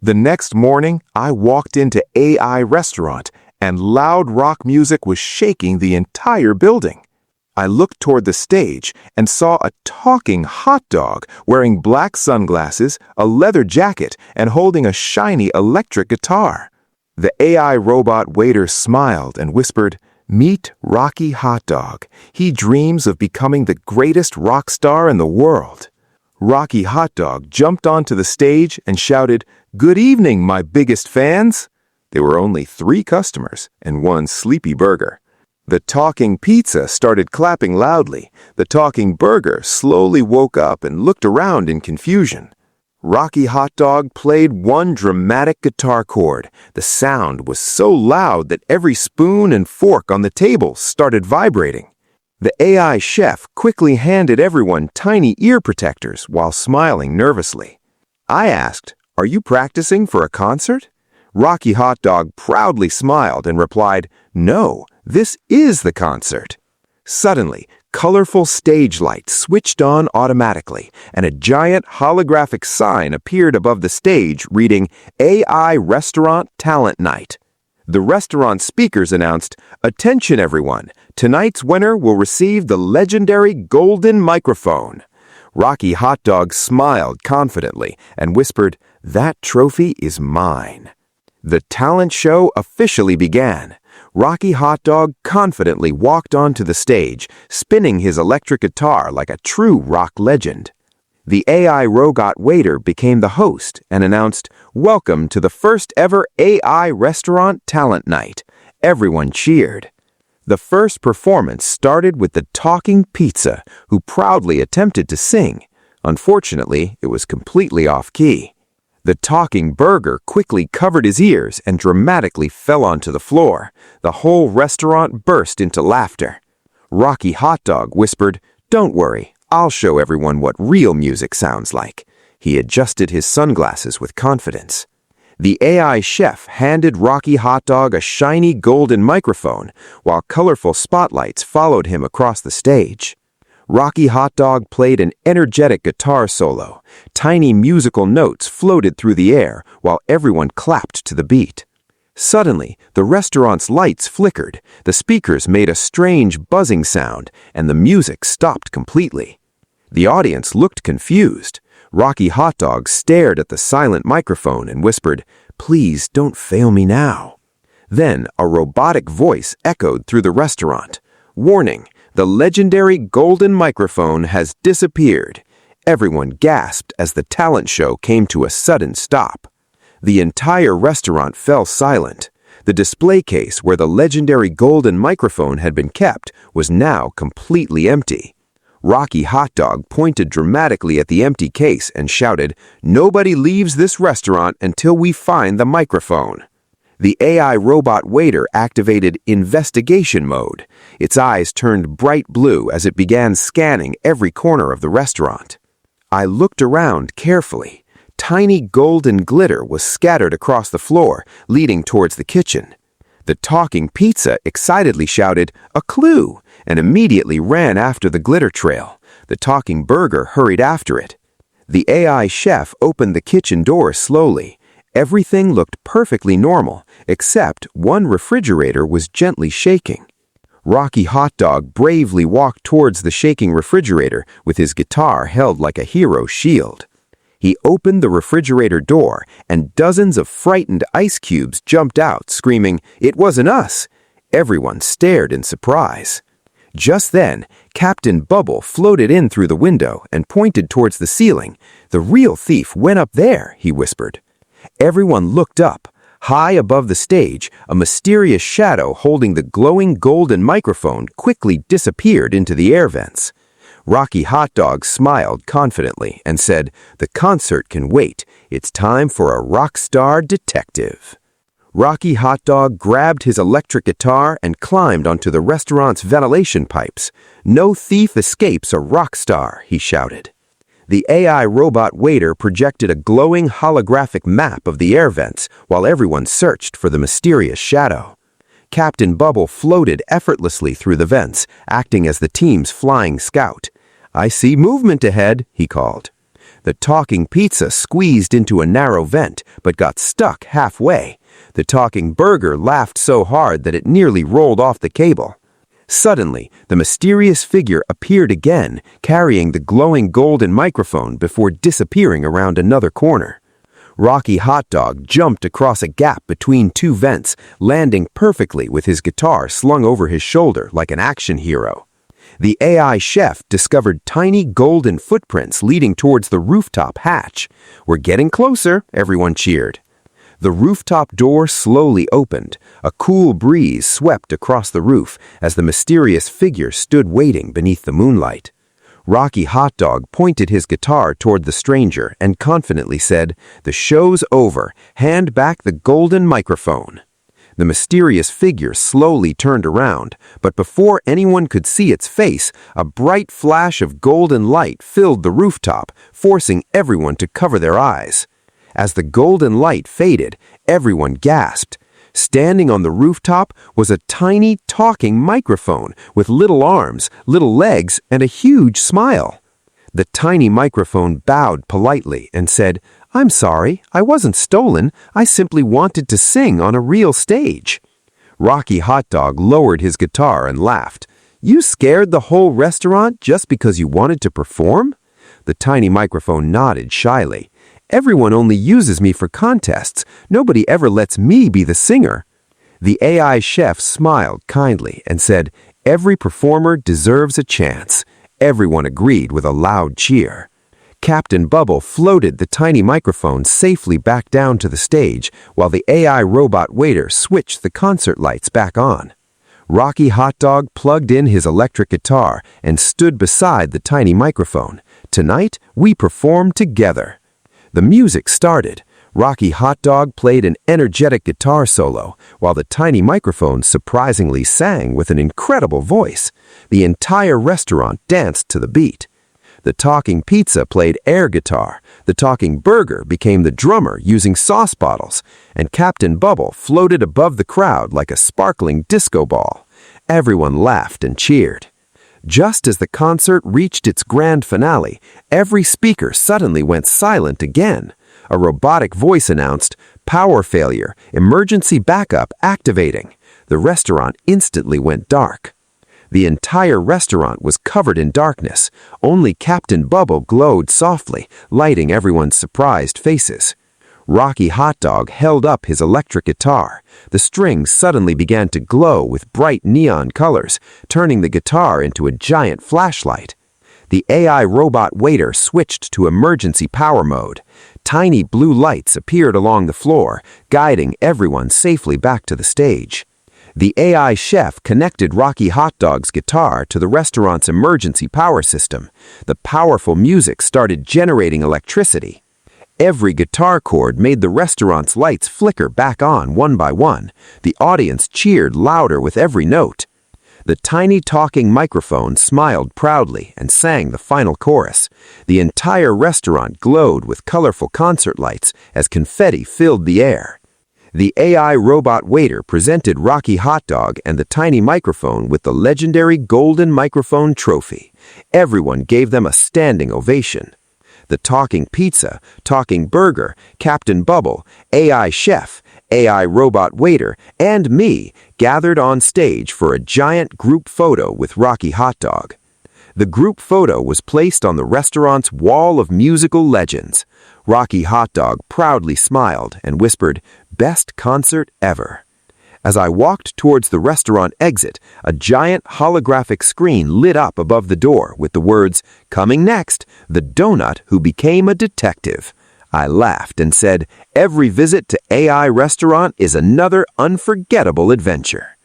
The next morning, I walked into AI Restaurant, and loud rock music was shaking the entire building. I looked toward the stage and saw a talking hot dog wearing black sunglasses, a leather jacket, and holding a shiny electric guitar. The AI robot waiter smiled and whispered, "Meet Rocky Hot Dog. He dreams of becoming the greatest rock star in the world." Rocky Hot Dog jumped onto the stage and shouted, "Good evening, my biggest fans." There were only 3 customers and 1 sleepy burger. The talking pizza started clapping loudly. The talking burger slowly woke up and looked around in confusion. Rocky Hot Dog played one dramatic guitar chord. The sound was so loud that every spoon and fork on the table started vibrating. The AI chef quickly handed everyone tiny ear protectors while smiling nervously. I asked, "Are you practicing for a concert?" Rocky Hot Dog proudly smiled and replied, "No, this is the concert." Suddenly, colorful stage lights switched on automatically, and a giant holographic sign appeared above the stage reading AI Restaurant Talent Night. The restaurant speakers announced, "Attention everyone, tonight's winner will receive the legendary golden microphone." Rocky Hot Dog smiled confidently and whispered, "That trophy is mine." The talent show officially began. Rocky Hot Dog confidently walked onto the stage, spinning his electric guitar like a true rock legend. The AI robot waiter became the host and announced, "Welcome to the first ever AI Restaurant Talent Night." Everyone cheered. The first performance started with the talking pizza, who proudly attempted to sing. Unfortunately, it was completely off-key. The talking burger quickly covered his ears and dramatically fell onto the floor. The whole restaurant burst into laughter. Rocky Hot Dog whispered, "Don't worry, I'll show everyone what real music sounds like." He adjusted his sunglasses with confidence. The AI chef handed Rocky Hot Dog a shiny golden microphone, while colorful spotlights followed him across the stage. Rocky Hot Dog played an energetic guitar solo. Tiny musical notes floated through the air while everyone clapped to the beat. Suddenly, the restaurant's lights flickered, the speakers made a strange buzzing sound, and the music stopped completely. The audience looked confused. Rocky Hot Dog stared at the silent microphone and whispered, "Please don't fail me now." Then a robotic voice echoed through the restaurant. "Warning! The legendary golden microphone has disappeared." Everyone gasped as the talent show came to a sudden stop. The entire restaurant fell silent. The display case where the legendary golden microphone had been kept was now completely empty. Rocky Hot Dog pointed dramatically at the empty case and shouted, "Nobody leaves this restaurant until we find the microphone." The AI robot waiter activated investigation mode. Its eyes turned bright blue as it began scanning every corner of the restaurant. I looked around carefully. Tiny golden glitter was scattered across the floor, leading towards the kitchen. The talking pizza excitedly shouted, "A clue!" and immediately ran after the glitter trail. The talking burger hurried after it. The AI chef opened the kitchen door slowly. Everything looked perfectly normal, except one refrigerator was gently shaking. Rocky Hot Dog bravely walked towards the shaking refrigerator with his guitar held like a hero's shield. He opened the refrigerator door, and dozens of frightened ice cubes jumped out, screaming, "It wasn't us!" Everyone stared in surprise. Just then, Captain Bubble floated in through the window and pointed towards the ceiling. "The real thief went up there," he whispered. Everyone looked up. High above the stage, a mysterious shadow holding the glowing golden microphone quickly disappeared into the air vents. Rocky Hot Dog smiled confidently and said, "The concert can wait. It's time for a rock star detective." Rocky Hot Dog grabbed his electric guitar and climbed onto the restaurant's ventilation pipes. "No thief escapes a rock star," he shouted. The AI robot waiter projected a glowing holographic map of the air vents while everyone searched for the mysterious shadow. Captain Bubble floated effortlessly through the vents, acting as the team's flying scout. "I see movement ahead," he called. The talking pizza squeezed into a narrow vent, but got stuck halfway. The talking burger laughed so hard that it nearly rolled off the cable. Suddenly, the mysterious figure appeared again, carrying the glowing golden microphone before disappearing around another corner. Rocky Hot Dog jumped across a gap between two vents, landing perfectly with his guitar slung over his shoulder like an action hero. The AI chef discovered tiny golden footprints leading towards the rooftop hatch. "We're getting closer," everyone cheered. The rooftop door slowly opened. A cool breeze swept across the roof as the mysterious figure stood waiting beneath the moonlight. Rocky Hot Dog pointed his guitar toward the stranger and confidently said, "The show's over. Hand back the golden microphone." The mysterious figure slowly turned around, but before anyone could see its face, a bright flash of golden light filled the rooftop, forcing everyone to cover their eyes. As the golden light faded, everyone gasped. Standing on the rooftop was a tiny talking microphone with little arms, little legs, and a huge smile. The tiny microphone bowed politely and said, "I'm sorry, I wasn't stolen. I simply wanted to sing on a real stage." Rocky Hot Dog lowered his guitar and laughed. "You scared the whole restaurant just because you wanted to perform?" The tiny microphone nodded shyly. "Everyone only uses me for contests. Nobody ever lets me be the singer." The AI chef smiled kindly and said, "Every performer deserves a chance." Everyone agreed with a loud cheer. Captain Bubble floated the tiny microphone safely back down to the stage while the AI robot waiter switched the concert lights back on. Rocky Hot Dog plugged in his electric guitar and stood beside the tiny microphone. "Tonight, we perform together." The music started. Rocky Hot Dog played an energetic guitar solo, while the tiny microphone surprisingly sang with an incredible voice. The entire restaurant danced to the beat. The talking pizza played air guitar, the talking burger became the drummer using sauce bottles, and Captain Bubble floated above the crowd like a sparkling disco ball. Everyone laughed and cheered. Just as the concert reached its grand finale, every speaker suddenly went silent again. A robotic voice announced, "Power failure, emergency backup activating." The restaurant instantly went dark. The entire restaurant was covered in darkness. Only Captain Bubble glowed softly, lighting everyone's surprised faces. Rocky Hot Dog held up his electric guitar. The strings suddenly began to glow with bright neon colors, turning the guitar into a giant flashlight. The AI robot waiter switched to emergency power mode. Tiny blue lights appeared along the floor, guiding everyone safely back to the stage. The AI chef connected Rocky Hot Dog's guitar to the restaurant's emergency power system. The powerful music started generating electricity. Every guitar chord made the restaurant's lights flicker back on one by one. The audience cheered louder with every note. The tiny talking microphone smiled proudly and sang the final chorus. The entire restaurant glowed with colorful concert lights as confetti filled the air. The AI robot waiter presented Rocky Hot Dog and the tiny microphone with the legendary golden microphone trophy. Everyone gave them a standing ovation. The talking pizza, talking burger, Captain Bubble, AI chef, AI robot waiter, and me gathered on stage for a giant group photo with Rocky Hot Dog. The group photo was placed on the restaurant's wall of musical legends. Rocky Hot Dog proudly smiled and whispered, "Best concert ever." As I walked towards the restaurant exit, a giant holographic screen lit up above the door with the words, "Coming next, the donut who became a detective." I laughed and said, "Every visit to AI restaurant is another unforgettable adventure."